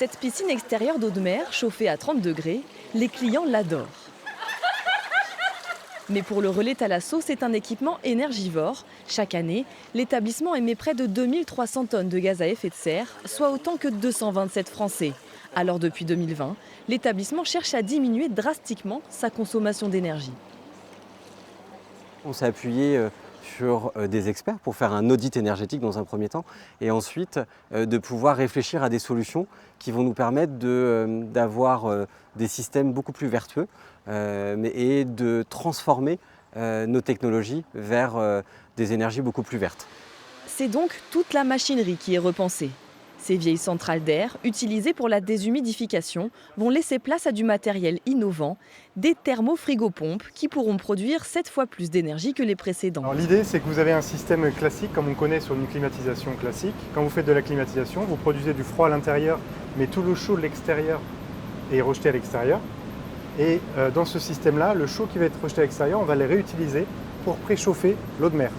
Cette piscine extérieure d'eau de mer, chauffée à 30 degrés, les clients l'adorent. Mais pour le relais Thalasso, c'est un équipement énergivore. Chaque année, l'établissement émet près de 2300 tonnes de gaz à effet de serre, soit autant que 227 Français. Alors depuis 2020, l'établissement cherche à diminuer drastiquement sa consommation d'énergie. On s'est appuyé sur des experts pour faire un audit énergétique dans un premier temps et ensuite de pouvoir réfléchir à des solutions qui vont nous permettre d'avoir des systèmes beaucoup plus vertueux et de transformer nos technologies vers des énergies beaucoup plus vertes. C'est donc toute la machinerie qui est repensée. Ces vieilles centrales d'air, utilisées pour la déshumidification, vont laisser place à du matériel innovant, des thermofrigopompes qui pourront produire 7 fois plus d'énergie que les précédents. L'idée, c'est que vous avez un système classique comme on connaît sur une climatisation classique. Quand vous faites de la climatisation, vous produisez du froid à l'intérieur, mais tout le chaud de l'extérieur est rejeté à l'extérieur. Et dans ce système-là, le chaud qui va être rejeté à l'extérieur, on va le réutiliser pour préchauffer l'eau de mer.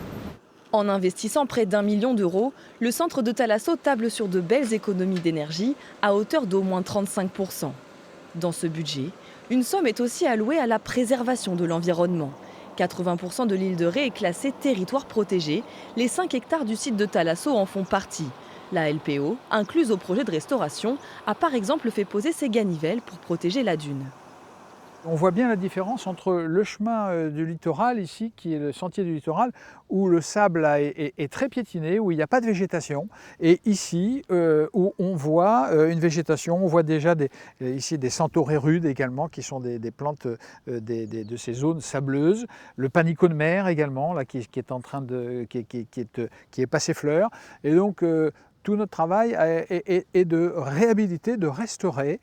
En investissant près d'1 million d'euros, le centre de Thalasso table sur de belles économies d'énergie à hauteur d'au moins 35%. Dans ce budget, une somme est aussi allouée à la préservation de l'environnement. 80% de l'île de Ré est classée territoire protégé. Les 5 hectares du site de Thalasso en font partie. La LPO, incluse au projet de restauration, a par exemple fait poser ses ganivelles pour protéger la dune. On voit bien la différence entre le chemin du littoral ici, qui est le sentier du littoral, où le sable est très piétiné, où il n'y a pas de végétation, et ici où on voit une végétation, on voit déjà ici des centaurées rudes également, qui sont des plantes de ces zones sableuses, le panico de mer également, là, qui est en train qui est passé fleur, et donc tout notre travail est de réhabiliter, de restaurer.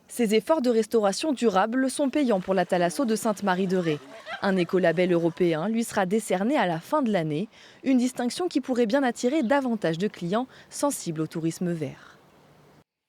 Ces efforts de restauration durable sont payants pour la Thalasso de Sainte-Marie-de-Ré. Un écolabel européen lui sera décerné à la fin de l'année, une distinction qui pourrait bien attirer davantage de clients sensibles au tourisme vert.